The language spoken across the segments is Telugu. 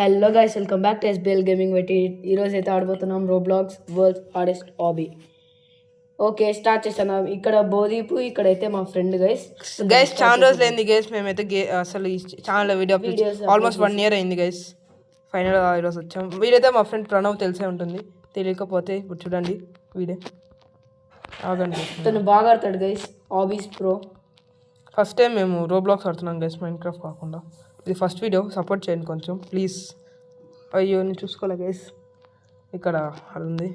Hello guys, welcome back to SBL gaming పెట్టి ఈరోజు అయితే ఆడబోతున్నాం Roblox worlds hardest obby. Okay, start చేస్తాను. ఇక్కడ బోదీపు, ఇక్కడైతే మా ఫ్రెండ్ గైస్. చాలా రోజులు అయింది గైస్, మేమైతే అసలు ఈ ఛానల్ వీడియోస్ ఆల్మోస్ట్ 1 year అయింది గైస్. ఫైనల్ ఈరోజు వచ్చాం. వీడైతే మా ఫ్రెండ్ ప్రణవ్ తెలిసే ఉంటుంది, తెలియకపోతే ఇప్పుడు చూడండి వీడియో ఆగండి. తను బాగా ఆడతాడు guys, hobbies pro. First time మేము రోబ్లాక్స్ ఆడుతున్నాం గైస్, మైన్క్రాఫ్ట్ కాకుండా. ఇది ఫస్ట్ వీడియో, సపోర్ట్ చేయండి కొంచెం ప్లీజ్. అయ్యో నేను చూసుకోలే గైస్, ఇక్కడ అది ఉంది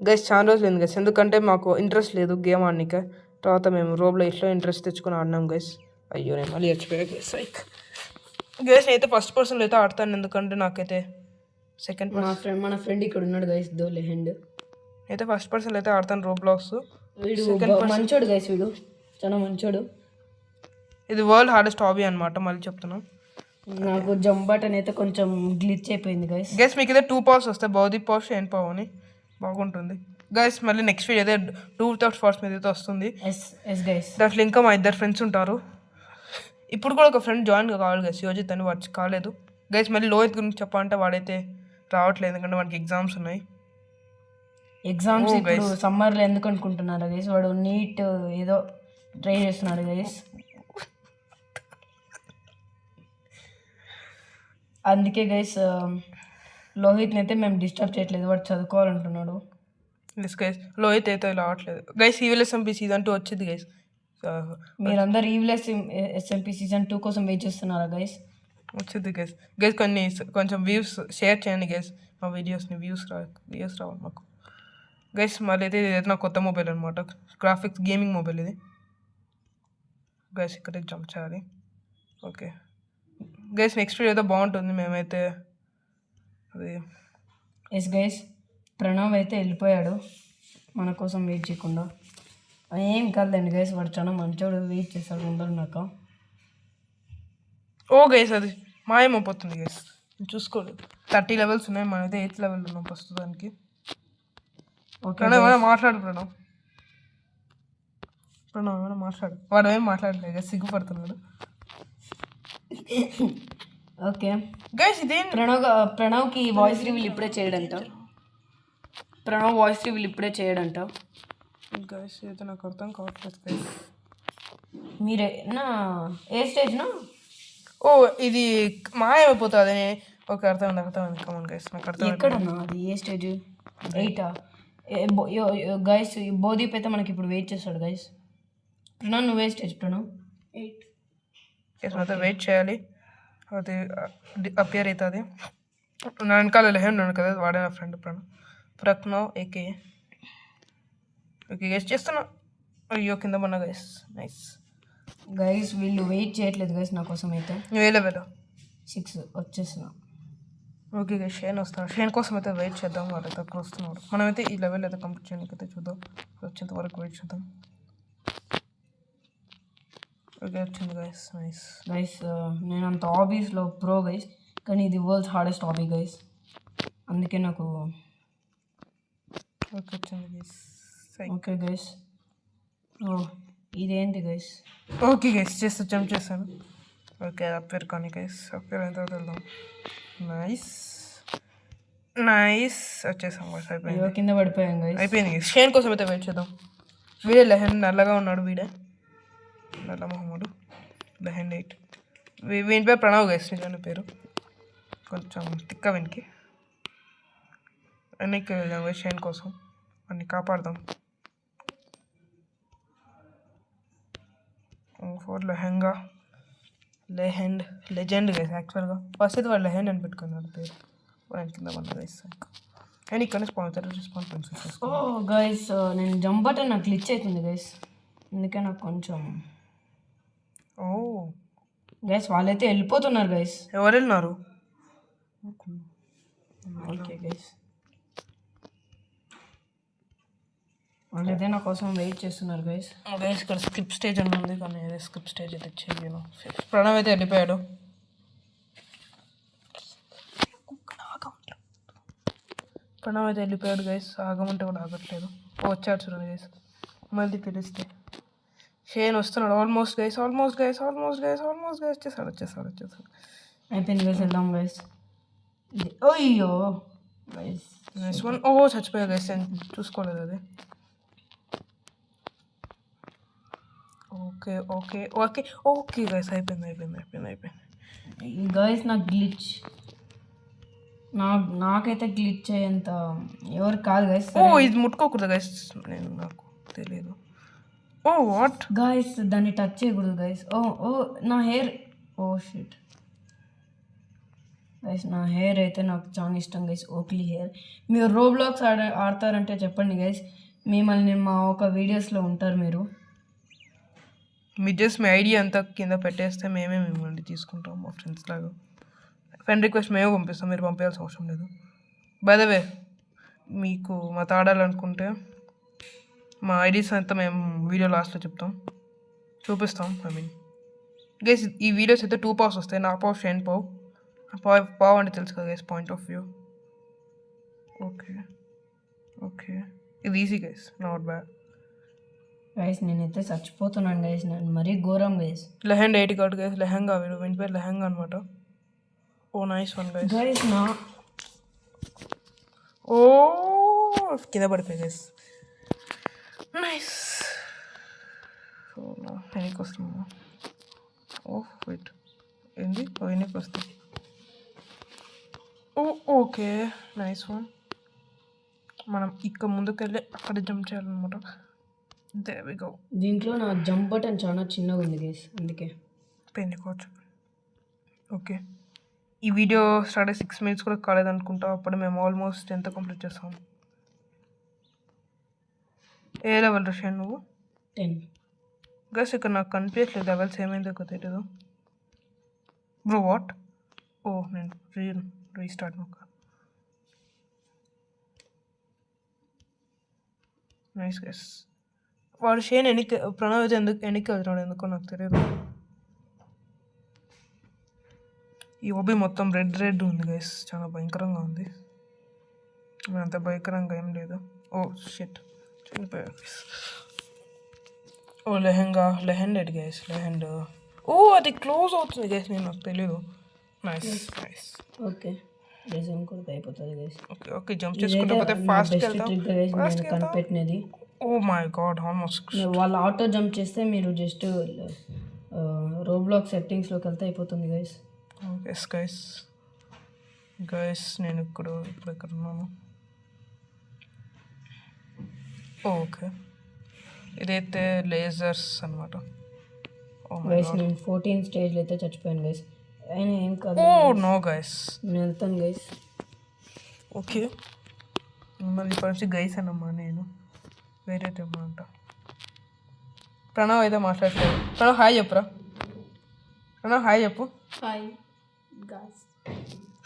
గైస్. చాలా రోజులు అయింది గైస్, ఎందుకంటే మాకు ఇంట్రెస్ట్ లేదు గేమ్ ఆడనికే. తర్వాత మేము రోబ్లో ఇట్లా ఇంట్రెస్ట్ తెచ్చుకొని ఆడినాం గైస్. అయ్యో నేను మళ్ళీ వచ్చిపోయా గైస్. గైస్ అయితే ఫస్ట్ పర్సన్లో అయితే ఆడతాను, ఎందుకంటే నాకైతే సెకండ్ మన ఫ్రెండ్ ఇక్కడ ఉన్నాడు గైస్, దో లెహెండ్. అయితే ఫస్ట్ పర్సన్లో అయితే ఆడతాను రోబ్లాక్స్. వీడు మంచోడు గైస్, వీడు చాలా మంచోడు. ఇది వరల్డ్ హార్డెస్ట్ హాబీ అనమాట, మళ్ళీ చెప్తున్నాం. నాకు జంప్ బటన్ అయితే కొంచెం గ్లిచ్ అయిపోయింది గైస్. గైస్ మీకు అయితే 2 powers వస్తాయి, బౌదీ పవర్, షేన్ పవర్ అని. బాగుంటుంది గైస్. మళ్ళీ నెక్స్ట్ వీడియో అయితే 2 powers మీద అయితే వస్తుంది. దాంట్లో ఇంకా మా 2 friends ఉంటారు. ఇప్పుడు కూడా ఒక ఫ్రెండ్ జాయిన్ కావాలి గైస్, యోజిత్ అని. వాడు కాలేదు గైస్. మళ్ళీ లోహిత్ గురించి చెప్పాలంటే వాడైతే రావట్లేదు, ఎందుకంటే వాడికి ఎగ్జామ్స్ ఉన్నాయి. ఎగ్జామ్స్ ఇప్పుడు సమ్మర్లో ఎందుకు అనుకుంటున్నారు గైస్? వాడు నీట్ ఏదో ట్రై చేస్తున్నాడు గైస్, అందుకే గైస్ లోహిత్ని అయితే మేము డిస్టర్బ్ చేయట్లేదు, వాడు చదువుకోవాలంటున్నాడు. గైస్ లోహిత్ అయితే రావట్లేదు గైస్. ఈవిఎల్ఎస్ఎంపీ సీజన్ 2 వచ్చింది గైస్. మీరందరూ ఈవిఎల్ఎస్ఎంపీ సీజన్ 2 కోసం వెయిట్ చేస్తున్నారా గైస్? వచ్చింది గైస్. గైస్ కొంచెం వ్యూస్ షేర్ చేయండి గైస్, మా వీడియోస్ని. వ్యూస్ రావాలి మాకు గైస్. మళ్ళీ అయితే ఇది నా కొత్త మొబైల్ అనమాట, గ్రాఫిక్స్ గేమింగ్ మొబైల్ ఇది గైస్. ఇక్కడ జంప్ చేయాలి. ఓకే గైస్, నెక్స్ట్ వీడియో అయితే బాగుంటుంది. మేమైతే అది గైస్ ప్రణవ్ అయితే వెళ్ళిపోయాడు మన కోసం వెయిట్ చేయకుండా. ఏం కాదండి గైస్, వాడు చాలా మంచోడు, వెయిట్ చేస్తాడు ఉండరు నాకు. ఓ గైస్ అది మాయమైపోతుంది గైస్, చూసుకోలేదు. 30 levels ఉన్నాయి, మనమైతే 8th level ఉన్నాం ప్రస్తుతానికి. ప్రణవ్ ఏమైనా మాట్లాడు, ప్రణవ్ ఏమైనా మాట్లాడు. వాడు ఏం మాట్లాడలేదు గైస్, సిగ్గుపడుతున్నాడు. ఓకే గైస్ ఇదే ప్రణవ్కి వాయిస్ రివీల్ ఇప్పుడే చేయడంట. ప్రణవ్ వాయిస్ రివీల్ ఇప్పుడే చేయడంట గైస్. అయితే నాకు అర్థం కావట్లేదు గైస్. మీరేనా ఏ స్టేజ్నా? ఓ ఇది మాయమైపోతుంది. ఓకే అర్థమైంది. కమన్ గైస్, నాకు అర్థం. ఎక్కడన్నా అది ఏ స్టేజ్? 8 గైస్. బోదీప్ అయితే మనకి ఇప్పుడు వెయిట్ చేస్తాడు గైస్. ప్రణవ్ నువ్వే స్టేజ్? ప్రణవ్ 8. అయితే వెయిట్ చేయాలి, అది అపియర్ అవుతుంది. నా వెనకాల లెహెన్ ఉన్నాడు కదా, వాడే నా ఫ్రెండ్ ప్రజ్ఞవ్ ఏకే. ఓకే గైస్ చేస్తున్నా. అయ్యో కింద పన్నా గైస్. నైస్ గైస్, వీళ్ళు వెయిట్ చేయట్లేదు గైస్ నా కోసం. అయితే నువ్వు లెవెల్ 6 వచ్చేస్తున్నా. ఓకే గైస్, షేన్ వస్తాడు. షేన్ కోసం అయితే వెయిట్ చేద్దాం, వాడు తక్కువ వస్తున్నాడు. మనమైతే ఈ లెవెల్ అయితే కంప్లీట్ చేయడానికి అయితే చూద్దాం, వచ్చేంత వరకు వెయిట్ చేద్దాం. ఓకే వచ్చింది గైస్. నైస్ గైస్, నేను అంత హాబీస్లో ప్రో గైస్, కానీ ఇది వరల్డ్స్ హార్డెస్ట్ హాబీ గైస్, అందుకే నాకు. ఓకే వచ్చింది గైస్. ఓకే గైస్, ఓ ఇదేంటి గైస్? ఓకే గైస్ జంప్ చేశాను. ఓకే అప్పేర్ కానీ గైస్, అప్పేర్ అయిన తర్వాత వెళ్దాం. నైస్ వచ్చేసాం గైస్. అయిపోయింది, కింద పడిపోయాం గైస్. అయిపోయింది గైస్. షేన్ కోసం అయితే వెయిట్ చేద్దాం. వీడే లెహెన్, నల్లగా ఉన్నాడు వీడే, నల్ల మొహమ్మడు. లెహెన్ 8. వీని పేరు ప్రణవ్ గైస్, నిజమైన పేరు. కొంచెం తిక్క వెనక్కి వెళ్దాం గైస్, షేన్ కోసం అన్ని కాపాడదాం. 4 లెజెండ్ గైస్. యాక్చువల్గా ఫస్ట్ అయితే వాడు లెహెండ్ అని పెట్టుకున్నాడు పేరు, వాడి కింద పడ్డ గైస్. అండ్ ఇక్కడ రెస్పాన్స్. ఓ గైస్, నేను జంప్ బటన్ నాకు గ్లిచ్ అవుతుంది గైస్, అందుకే నాకు కొంచెం. ఓ గైస్ వాళ్ళైతే వెళ్ళిపోతున్నారు గైస్. ఎవరు వెళ్ళినారు? ఓకే గైస్, వాళ్ళైతే నా కోసం వెయిట్ చేస్తున్నారు గైస్. గైస్ ఇక్కడ స్కిప్ స్టేజ్ అని ఉంది, కానీ స్కిప్ స్టేజ్ అయితే చేయను. ప్రణవ్ అయితే వెళ్ళిపోయాడు. గైస్, ఆగమంటే కూడా ఆగట్లేదు. వచ్చాడు చూడండి గైస్, మళ్ళీ పిలిస్తే. షేన్ వస్తున్నాడు. ఆల్మోస్ట్ గైస్ వచ్చేసాడు. అయిపోయింది గైస్, వెళ్దాం గైస్. అయ్యో గైస్ నైస్ వన్. ఓ చచ్చిపోయా గైస్, నేను చూసుకోలేదు అది. Okay okay okay okay guys, అయిపోయింది. గైస్ నాకు గ్లిచ్, నాకైతే గ్లిచ్ అయ్యేంత ఎవరు కాదు గైస్. ఓ ఇది ముట్టుకోకూడదు గైస్, నాకు తెలియదు. ఓ వాట్ గైస్ దాన్ని టచ్ చేయకూడదు గైస్. ఓ ఓ నా హెయిర్, ఓ షిట్ గైస్, నా హెయిర్ అయితే నాకు చాలా ఇష్టం గైస్, ఓక్లీ హెయిర్. మీరు రోబ్లాక్స్ ఆడతారంటే చెప్పండి గైస్, మిమ్మల్ని మా ఒక వీడియోస్లో ఉంటారు మీరు. మీరు జస్ట్ మీ ఐడియా అంతా కింద పెట్టేస్తే మేమే మిమ్మల్ని తీసుకుంటాం మా ఫ్రెండ్స్ లాగా. ఫ్రెండ్ రిక్వెస్ట్ మేమే పంపిస్తాం, మీరు పంపించాల్సిన అవసరం లేదు. బై ద వే, మీకు మాతో ఆడాలనుకుంటే మా ఐడీస్ అంతా మేము వీడియో లాస్ట్లో చూపిస్తాం. గైస్ ఈ వీడియోస్ అయితే 2 పావ్స్ వస్తాయి, నా పావ్ షైన్ పావ్. పావ్ అంటే తెలుసు కదా guys, point of view. Okay ఇది easy guys, not bad guys. నేనైతే చచ్చిపోతున్నాను గైస్, నేను మరీ ఘోరం guys. Lehenga 80 card guys, Lehenga వీడి పేరు లెహెంగా అనమాట. Oh nice one guys. Guys నా ఓ కింద పడిపోయి గైస్, నైస్. సో ఎన్నికి వస్తున్నా. ఓ వెయిట్ ఏంది, ఓ ఎన్నికి వస్తుంది. ఓ ఓకే నైస్ వన్. మనం ఇక్కడ ముందుకెళ్ళి అక్కడ జంప్ చేయాలన్నమాట. There we go. దీంట్లో నా జంప్ బటన్ చాలా చిన్నగా ఉంది గైస్, అందుకే పెంచుకోవచ్చు. ఓకే ఈ వీడియో స్టార్ట్ 6 minutes కూడా కాలేదనుకుంటా, అప్పుడు మేము ఆల్మోస్ట్ ఎంత కంప్లీట్ చేస్తాం. ఏ లెవెల్ రష్యన్ నువ్వు? 10. గైస్ ఇక్కడ నాకు కనిపించలేదు లెవెల్స్, ఏమైందో తెలియదు బ్రో. వాట్? ఓ నేను రీస్టార్ట్ నొక్క. Nice guys. వాడు షేన్ ప్రణవ్ అయితే ఎన్నికి వెళ్తున్నాడు ఎందుకో నాకు తెలియదు. ఈ ఓబీ మొత్తం రెడ్ ఉంది గైస్, చాలా భయంకరంగా ఉంది. అంత భయంకరంగా ఏం లేదు. ఓ షిట్ చనిపోయాడు గైస్. ఓ లెహెండ్ గైస్, లెహెండ్. ఓ అది క్లోజ్ అవుతుంది గైస్, నేను నాకు తెలియదు. నైస్. ఓకే రిజన్ కూడా అయిపోతుంది గైస్. ఓకే జంప్ చేసుకుంటే ఫాస్ట్గా వెళ్తాం. కనిపెట్టినది. Oh my god almost. వాళ్ళు ఆటో జంప్ చేస్తే మీరు జస్ట్ రోబ్లాక్ సెట్టింగ్స్లోకి వెళ్తే అయిపోతుంది గైస్. ఎస్ గైస్ నేను ఇప్పుడు ఎక్కడ ఉన్నాను. ఓకే ఇదైతే లేజర్స్ అనమాట. గైస్ నేను 14 స్టేజ్లో అయితే చచ్చిపోయాను గైస్, అయినా ఏం కాదు. ఓ నో గైస్, నేను వెళ్తాను గైస్. ఓకే మళ్ళీ పరిచి గైస్ అన్నమ్మా, నేను వేరే అంట. ప్రణవ్ అయితే మాట్లాడలేదు. ప్రణవ్ హాయ్ చెప్పురా. ప్రణవ్ హాయ్ చెప్పు. Hi guys.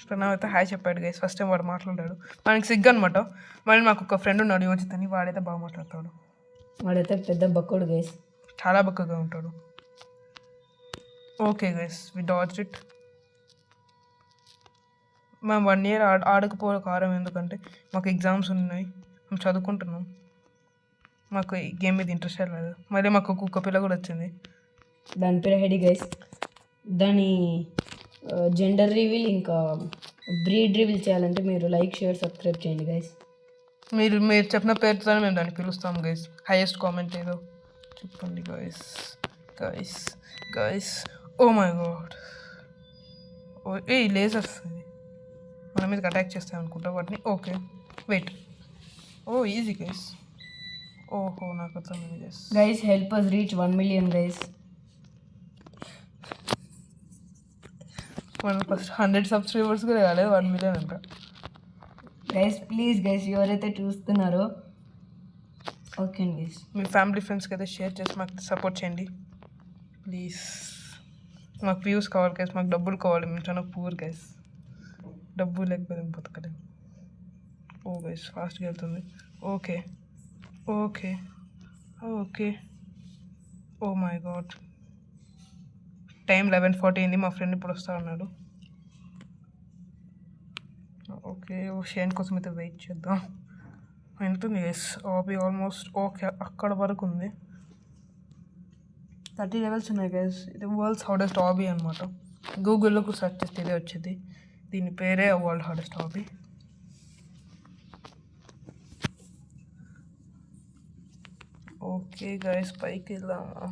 ప్రణవ్ అయితే హాయ్ చెప్పాడు గైస్, ఫస్ట్ టైం వాడు మాట్లాడాడు. మనకి సిగ్గు అనమాట. మళ్ళీ మాకు ఒక ఫ్రెండ్ ఉన్నాడు యోచిత్ అని, వాడైతే బాగా మాట్లాడతాడు. వాడైతే పెద్ద బక్కోడు గైస్, చాలా బక్కగా ఉంటాడు. Okay guys we dodged it. మేము 1 year ఆడకపోవడం కారణం ఎందుకంటే మాకు ఎగ్జామ్స్ ఉన్నాయి, మేము చదువుకుంటున్నాం, మాకు ఈ గేమ్ మీద ఇంట్రెస్ట్ లేదు. మళ్ళీ మాకు కుక్క పిల్ల కూడా వచ్చింది, దాని పేరు హెడీ గైస్. దాని జెండర్ రివీల్ ఇంకా బ్రీడ్ రివీల్ చేయాలంటే మీరు లైక్ షేర్ సబ్స్క్రైబ్ చేయండి గైస్. మీరు చెప్పిన పేరుతోనే మేము దాన్ని పిలుస్తాం గైస్. హైయెస్ట్ కామెంట్ ఏదో చెప్పండి guys. Oh my god, oh ఏ లేజర్స్ మన మీదకి అటాక్ చేస్తాయి అనుకుంటా వాటిని. Okay wait, oh easy guys. ఓహో నాకు అర్థమైంది guys. Help us reach 1 million guys. మనం ఫస్ట్ 100 సబ్స్క్రైబర్స్ కూడా కాలేదు, 1 million అంట గైస్. ప్లీజ్ గైస్ ఎవరైతే చూస్తున్నారో ఓకే గైస్, మీ ఫ్యామిలీ ఫ్రెండ్స్కి అయితే షేర్ చేసి మాకు సపోర్ట్ చేయండి ప్లీజ్. మాకు వ్యూస్ కావాలి గైస్, మాకు డబ్బులు కావాలి, మేము చాలా పూర్ గైస్, డబ్బు లేకపోతే బతకలేము. ఓ గైస్ ఫాస్ట్గా వెళ్తుంది. Okay oh my god, time 11:40 అయింది. మా ఫ్రెండ్ ఇప్పుడు వస్తా ఉన్నాడు. ఓకే షేన్ కోసం అయితే వెయిట్ చేద్దాం. ఉంటుంది గైస్ ఆబీ ఆల్మోస్ట్. ఓకే అక్కడ వరకు ఉంది. 30 levels ఉన్నాయి గైస్. ఇది వరల్డ్స్ హార్డెస్ట్ ఆబీ అనమాట. గూగుల్లో కూడా సెర్చ్ చేస్తే ఇదే వచ్చింది. దీని పేరే world hardest obby. Okay guys, పైకి వెళ్దామా?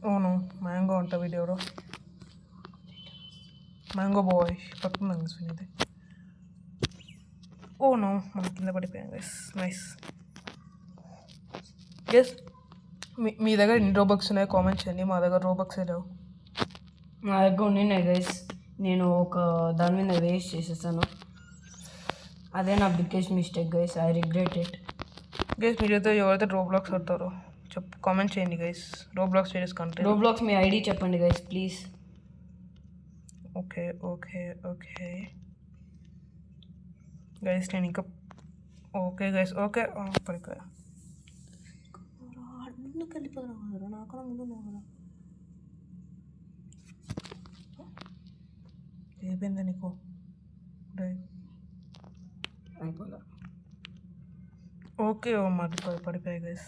అవును, మ్యాంగో అంట వీడియోలో. మ్యాంగో బాయ్ పక్కన వినేది. ఓ నో, మనం కింద పడిపోయాం గైస్. Nice guys. మీ దగ్గర ఎన్ని రోబక్స్ ఉన్నాయో కామెంట్ చేయండి. మా దగ్గర రోబక్సే లేవు. నా దగ్గర ఉన్నాయి గైస్, నేను ఒక దాని మీద వేస్ట్ చేసేసాను. అదే నా biggest mistake guys, I regret it. Guys మీరైతే ఎవరైతే రోబ్లాక్స్ ఆడతారో కామెంట్ చేయండి గైస్. రోబ్లాక్స్ చేసి కంటే రోబ్లాక్స్ మీ ఐడి చెప్పండి guys please. Okay okay okay guys, నేను ఇంకా ఓకే గైస్. ఓకే పడిపోయా. ముందుకు వెళ్ళిపోయాను కదా, నాకన్నా ముందు కదా. అయిపోయిందా నీకు? అయిపోలే. ఓకే పడిపోయాయి గైస్.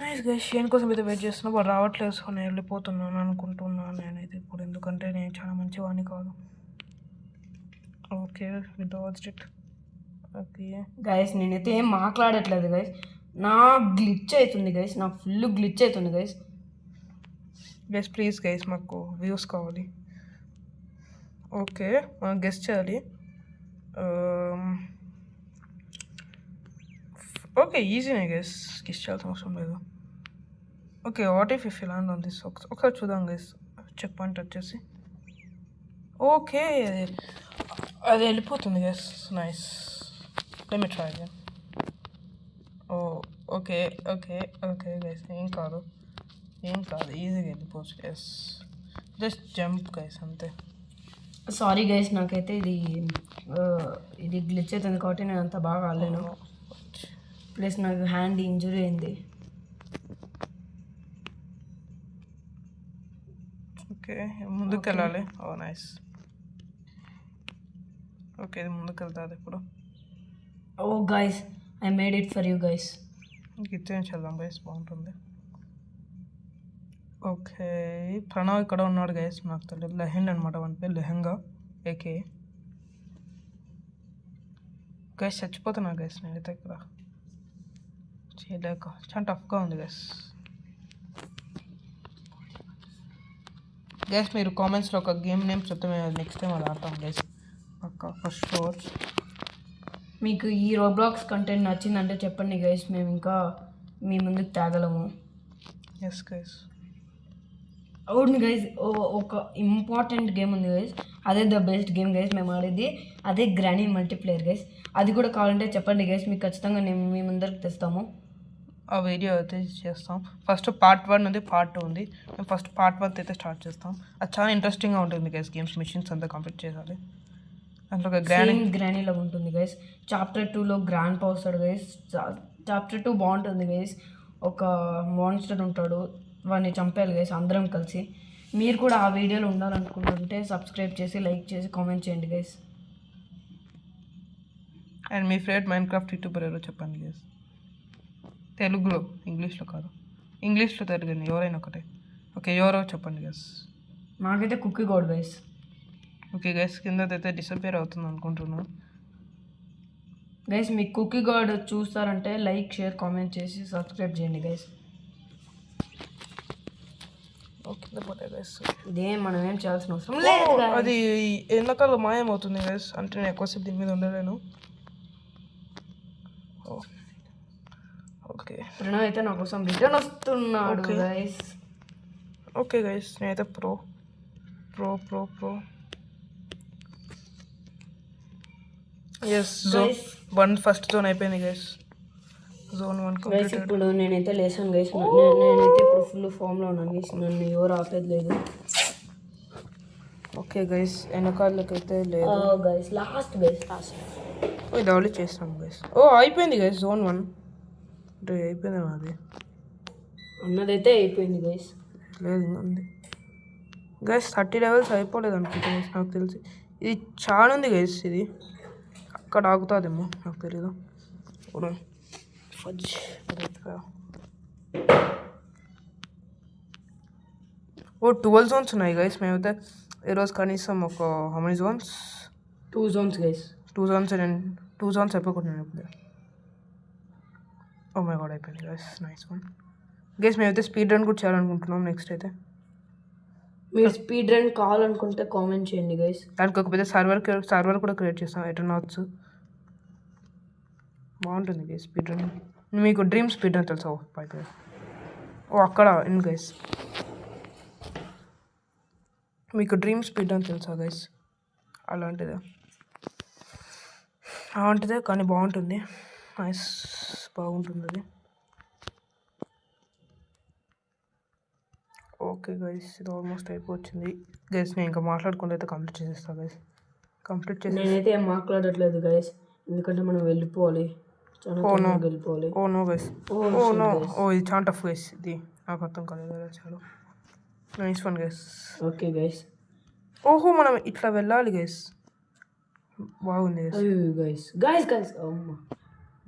నైస్ గైస్, షేన్ కోసం అయితే వెయిట్ చేస్తున్నా. వాడు రావట్లేదు, సో నేను వెళ్ళిపోతున్నాను అనుకుంటున్నాను నేనైతే ఇప్పుడు. ఎందుకంటే నేను చాలా మంచివాడిని కాదు. Okay with it. Okay guys, నేనైతే ఏం మాట్లాడట్లేదు గైస్, నా గ్లిచ్ అవుతుంది గైస్, నాకు ఫుల్ గ్లిచ్ అవుతుంది గైస్. గైస్ ప్లీజ్ గైస్, మాకు వ్యూస్ కావాలి. ఓకే మనం గెస్ట్ చేయాలి. ఓకే ఈజీనే గైస్, గెస్ట్ చేయాల్సిన అవసరం లేదు. Okay what if land on this? ఒకసారి చూద్దాం గైస్. చెక్ పాయింట్ వచ్చేసి ఓకే అది వెళ్ళిపోతుంది guys. Nice, let me try again. Oh okay okay okay guys, ఏం కాదు ఈజీగా వెళ్ళిపోవచ్చు గైస్. జస్ట్ జంప్ గైస్, అంతే. సారీ గైస్, నాకైతే ఇది గ్లిచ్ అవుతుంది కాబట్టి నేను అంత బాగా ఆడలేను. ప్లస్ నాకు హ్యాండ్ ఇంజురీ అయింది. ఓకే ముందుకు వెళ్ళాలి. Oh nice. ఓకే ఇది ముందుకు వెళ్తుంది ఇప్పుడు. Oh guys, I made it for you guys. ఇచ్చే చేద్దాం గైస్, బాగుంటుంది. ఓకే ప్రణవ్ ఇక్కడ ఉన్నాడు గైస్, నాకు తెలియదు. లెహెండ్ అనమాట వాని పేరు, లెహంగా ఏకే. గైస్ చచ్చిపోతున్నా గైస్ నేనైతే ఇక్కడ చేయలేక, చాలా టఫ్గా ఉంది గైస్. గైస్ మీరు కామెంట్స్లో ఒక గేమ్ నేమ్ చెప్తే మేము నెక్స్ట్ టైం అది ఆడతాం గైస్, పక్కా ఫస్ట్ షోర్. మీకు ఈ రోబ్లాక్స్ కంటెంట్ నచ్చిందంటే చెప్పండి గైస్, మేము ఇంకా మీ ముందుకు తేగలము. Yes guys. అవును గైస్, ఒక ఇంపార్టెంట్ గేమ్ ఉంది గైస్, అదే ద బెస్ట్ గేమ్ గైస్ మేము ఆడేది, అదే గ్రానీ మల్టీప్లేయర్ గైస్. అది కూడా కావాలంటే చెప్పండి గైస్, మీకు ఖచ్చితంగా మేము మీ ముందరికి తెస్తాము. ఆ వీడియో అయితే చేస్తాం. ఫస్ట్ పార్ట్ 1 ఉంది, పార్ట్ 2 ఉంది. మేము ఫస్ట్ పార్ట్ 1 అయితే స్టార్ట్ చేస్తాం. అది చాలా ఇంట్రెస్టింగ్గా ఉంటుంది గైస్. గేమ్స్ మిషన్స్ అంతా కంప్లీట్ చేయాలి. దాంట్లో ఒక గ్రానీలో ఉంటుంది గైస్. చాప్టర్ 2లో గ్రాండ్ పా వస్తాడు గైస్. చాప్టర్ 2 బాగుంటుంది గైస్. ఒక మాన్స్టర్ ఉంటాడు, వాడిని చంపేయాలి గైస్ అందరం కలిసి. మీరు కూడా ఆ వీడియోలో ఉండాలనుకుంటుంటే సబ్స్క్రైబ్ చేసి, లైక్ చేసి, కామెంట్ చేయండి guys. And me favourite Minecraft YouTuber ఎవరో చెప్పండి గైస్. తెలుగులో, ఇంగ్లీష్లో కాదు. ఇంగ్లీష్లో తెలుగు ఎవరైనా ఒకటే. ఓకే ఎవరో చెప్పండి గైస్. నాకైతే cookie god guys. Okay guys, కిందైతే డిసపియర్ అవుతుంది అనుకుంటున్నాను గైస్. మీకు కుక్కీ గాడ్ చూస్తారంటే లైక్, షేర్, కామెంట్ చేసి సబ్స్క్రైబ్ చేయండి గైస్. కింద పోతే గైస్, ఇదేం మనం ఏం చేయాల్సిన అవసరం లేదు. అది ఎండాకాలం మాయమవుతుంది గైస్, అంటే నేను ఎక్కువసేపు దీని మీద ఉండలేను. ఓకే ప్రణవ్ అయితే నా కోసం రిటర్న్ వస్తున్నాడు గైస్. ఓకే గైస్, నేనైతే pro S zone first zone అయిపోయింది గైస్. Zone 1 complete. ఇప్పుడు నేనైతే లేసాను గైస్. నేనైతే ఇప్పుడు ఫుల్ ఫామ్లో ఉన్నాను గైస్, నన్ను ఎవరు ఆపేది లేదు. ఓకే గైస్, వెనకాలకైతే లేదు గైస్. లాస్ట్ గైస్, లాస్ట్ ఇది ఆల్రెడీ చేస్తాం గైస్. అయిపోయింది గైస్ జోన్ 1. అంటే అయిపోయింది అది అన్నదైతే అయిపోయింది గైస్. లేదు ఇంకా ఉంది గైస్. 30 లెవెల్స్ అయిపోలేదు అనుకుంటా గైస్ నాకు తెలిసి. ఇది చాలా ఉంది గైస్, ఇది అక్కడ ఆగుతుందేమో నాకు తెలీదు. ఇప్పుడు ఓ 12 జోన్స్ ఉన్నాయి గైస్. మేమైతే ఈరోజు కనీసం ఒక how many zones? 2 zones guys. 2 zones. నేను 2 జోన్స్ అయిపోతున్నాను ఇప్పుడు. ఓ మై గాడ్ అయిపోయింది గైస్. Nice one guys. మేమైతే స్పీడ్ రన్ కూడా చేయాలనుకుంటున్నాం నెక్స్ట్ అయితే. మీరు స్పీడ్ రన్ కావాలనుకుంటే కామెంట్ చేయండి గైస్. దానికి ఒక పెద్ద సర్వర్ కూడా క్రియేట్ చేస్తాం. ఎటర్న్ అవచ్చు బాగుంటుంది గైస్ స్పీడ్ రన్. మీకు డ్రీమ్ స్పీడ్ రన్ తెలుసా? పైపు ఓ అక్కడ ఇన్ గైస్. మీకు డ్రీమ్ స్పీడ్ రన్ తెలుసా గైస్? అలాంటిదే కానీ బాగుంటుంది. నైస్ బాగుంటుంది అది. ఓకే గైస్ ఇది ఆల్మోస్ట్ అయిపోవచ్చింది గైస్. నేను ఇంకా మాట్లాడుకుంటూ అయితే కంప్లీట్ చేసేస్తాను గైస్. కంప్లీట్ చేసి నేనైతే ఏం మాట్లాడట్లేదు గైస్, ఎందుకంటే మనం వెళ్ళిపోవాలి. వెళ్ళిపోవాలి. Oh no guys. Oh no. ఓ ఇది చాలా టఫ్ గైస్. ఇది నాకు అర్థం కాలేదు. చాలా nice one guys. Okay guys. ఓహో మనం ఇట్లా వెళ్ళాలి గైస్. బాగుంది గైస్. గైస్ గైస్ అమ్మ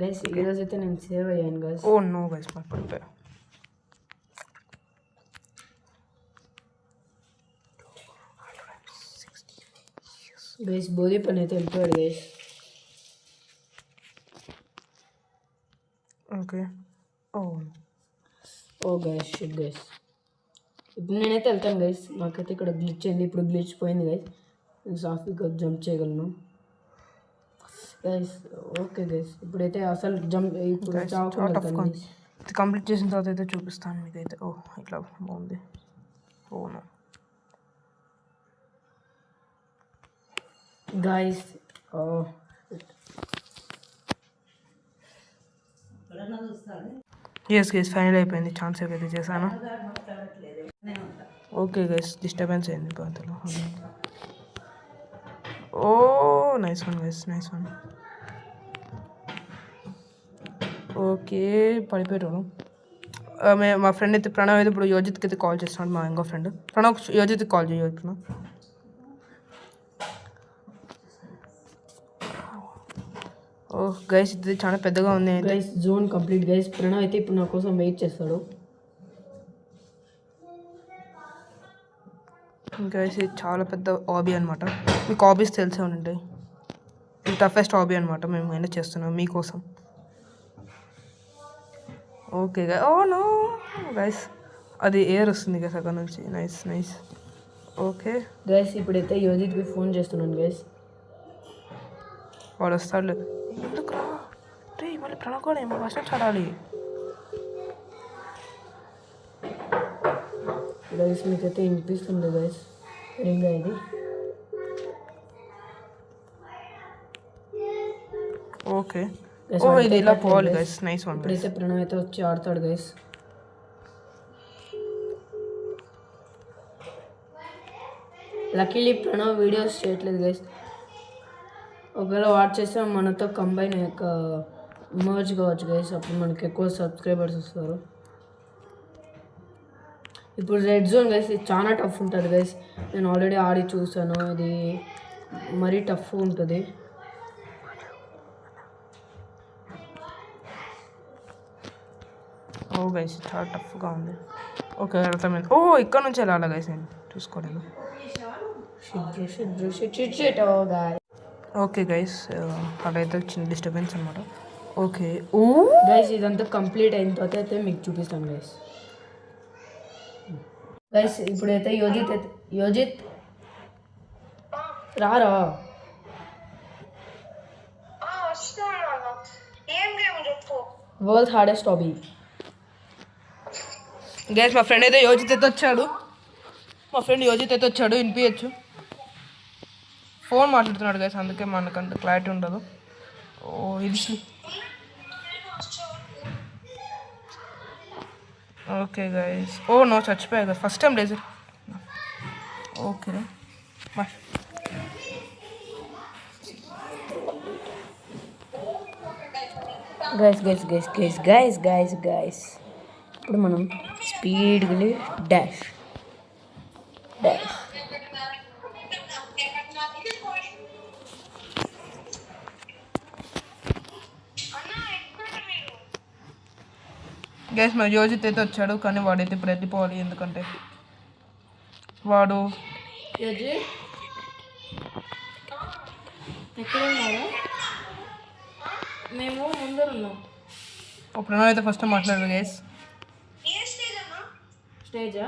గైస్ ఈరోజు అయితే నేను సేవ్ అయ్యాను గైస్. ఓ నో గైస్ మాకు పడిపోయా. గైస్ బోధి పని అయితే వెళ్ళిపోయాడు గైస్. ఓకే. ఓ గైస్ షిట్ గైస్. ఇప్పుడు నేనైతే వెళ్తాను గైస్. నాకైతే ఇక్కడ గ్లిచ్ అయింది. ఇప్పుడు గ్లిచ్ పోయింది గైస్. నేను సాఫీగా జంప్ చేయగలను గైస్. ఓకే గైస్ ఇప్పుడైతే అసలు జంప్ ఇప్పుడు ఇది కంప్లీట్ చేసిన తర్వాత అయితే చూపిస్తాను మీకైతే. ఓ ఇట్లా బాగుంది. Oh no guys. Yes guys final అయిపోయింది. ఛాన్స్ అయితే చేశాను. ఓకే గైస్ డిస్టర్బెన్స్ అయింది అంతలో. Oh nice one guys. Nice one. Okay పడిపోయాడు. మా ఫ్రెండ్ అయితే ప్రణవ్ అయితే ఇప్పుడు యోజిత్కి అయితే కాల్ చేస్తున్నాడు. మా ఇంకో ఫ్రెండ్ ప్రణవ్ యోజిత్కి కాల్ చేయొచ్చు. ఓ గైస్ ఇది చాలా పెద్దగా ఉంది. Guys zone complete guys. Pranav అయితే ఇప్పుడు నా కోసం వెయిట్ చేస్తాడు. గైస్ ఇది చాలా పెద్ద హాబీ అనమాట. మీకు హాబీస్ తెలిసే ఉంటాయి. ఇది టఫెస్ట్ హాబీ అనమాట. మేము అయినా చేస్తున్నాం మీకోసం. ఓకే ఓ నో గైస్ అది ఎయిర్ వస్తుంది గైస్ అక్కడ నుంచి. Nice nice. ఓకే గైస్ ఇప్పుడైతే యోజిత్కి ఫోన్ చేస్తున్నాను గైస్. వాడు వస్తాడు. ఎందుకు రా రే మళ్ళీ ప్రణవ్ ఏమో ఫస్ట్ చడాలి. గైస్ మీకైతే వినిపిస్తుంది గైస్ రింగ్ ఇది. ఓకే ఓ ఇది ఇలా పోవాలి గైస్. Nice one. ఇప్పుడైతే ప్రణవ్ అయితే వచ్చి ఆడతాడు గైస్. లక్కీలీ ప్రణవ్ వీడియోస్ చేయట్లేదు గైస్. ఒకవేళ వాచ్ చేస్తే మనతో కంబైన్ మర్జ్ కావచ్చు గైస్. అప్పుడు మనకి ఎక్కువ సబ్స్క్రైబర్స్ వస్తారు. ఇప్పుడు రెడ్ జోన్ గైస్ ఇది చాలా టఫ్ ఉంటుంది గైస్. నేను ఆల్రెడీ ఆడి చూసాను. ఇది మరీ టఫ్ ఉంటుంది. ఓ గైస్ చాలా టఫ్గా ఉంది. ఓకే అర్థమైంది. ఓ ఇక్కడ నుంచి వెళ్ళాలి గైస్. నేను చూసుకోలేదు. ఓకే గైస్ అదైతే చిన్న డిస్టర్బెన్స్ అనమాట. ఓకే ఓ గైస్ ఇదంతా కంప్లీట్ అయిన తర్వాత అయితే మీకు చూపిస్తాను గైస్. గైస్ ఇప్పుడైతే యోజిత్ రారా. వరల్డ్ హార్డెస్ట్ హాబీ గైస్ మా ఫ్రెండ్ అయితే యోజిత్ అయితే వచ్చాడు. వినిపించచ్చు. ఫోన్ మాట్లాడుతున్నాడు గైస్ అందుకే మనకంత క్లారిటీ ఉండదు. ఓ ఇది ఓకే గైస్. ఓ నో చచ్చిపోయా guys. First time laser. Okay boy. Guys ఇప్పుడు మనం స్పీడ్గా డాష్. గైస్ మా యోజిత్ అయితే వచ్చాడు కానీ వాడైతే ఇప్పుడు వెళ్ళిపోవాలి. ఎందుకంటే వాడు ఎక్కడ ఉన్నారా? మేము ముందర ఉన్నాం. ఇప్పుడు అయితే ఫస్ట్ మాట్లాడారు గైస్. స్టేజా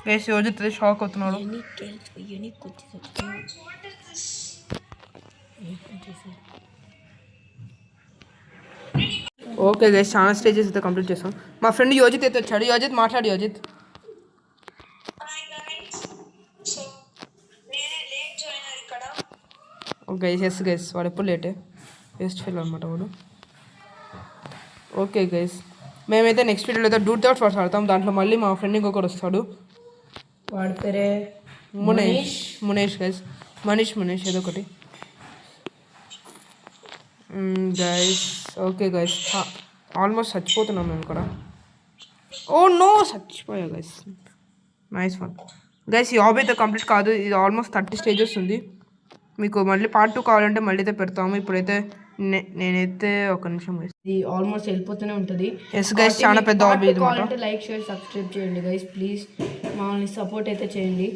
గైస్ యోజిత్ షాక్ అవుతున్నాడు. ఓకే గైస్, చాలా స్టేజెస్ అయితే కంప్లీట్ చేస్తాం. మా ఫ్రెండ్ యోజిత్ అయితే వచ్చాడు. యోజిత్ మాట్లాడు. యోజిత్ ఓకే ఎస్ గైస్, వాడు ఎప్పుడు లేటే వేస్ట్ ఫీల్ అనమాట వాడు. ఓకే గైస్, మేమైతే నెక్స్ట్ వీడియోలో అయితే డూట్ థాట్స్ వర్డ్స్ ఆడతాం. దాంట్లో మళ్ళీ మా ఫ్రెండ్ ఇంకొకటి వస్తాడు. వాడి పేరే మునేష్ గైస్, మనీష్ ఏదో ఒకటి గైస్. ఓకే గైస్, ఆల్మోస్ట్ చచ్చిపోతున్నాం మేము ఇక్కడ. ఓ నో, చచ్చిపోయా గైస్. Nice one guys. ఈ హాబీ అయితే కంప్లీట్ కాదు, ఇది ఆల్మోస్ట్ 30 స్టేజెస్ ఉంది. మీకు మళ్ళీ పార్ట్ 2 కావాలంటే మళ్ళీ అయితే పెడతాము. ఇప్పుడైతే నేనైతే ఒక నిమిషం గైస్, ఇది ఆల్మోస్ట్ వెళ్ళిపోతూనే ఉంటుంది. ఎస్ గైస్, చాలా పెద్ద హాబీ ఇది మాట. లైక్ షేర్ సబ్స్క్రైబ్ చేయండి గైస్, ప్లీజ్ మమ్మల్ని సపోర్ట్ అయితే చేయండి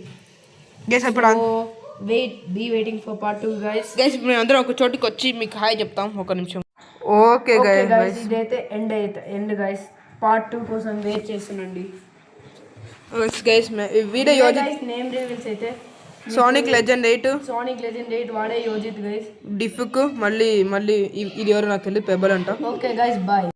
గైస్. ఇప్పుడు waiting for part 2 guys. Guys మేము అందరం ఒక చోటుకి వచ్చి మీకు హాయ్ చెప్తాం. ఒక నిమిషం. ఓకే గైస్, ఇదైతే ఎండ్ గైస్. పార్ట్ 2 కోసం వెయిట్ చేస్తుండండి guys. Video Yojith name reveals అయితే సోనిక్ లెజెండ్ 8 వాడే యోజిత్ గైస్. డిఫ్క్ మళ్ళీ ఇది ఎవరో నాకు తెలియదు, పెబల్ అంట. Okay guys, bye.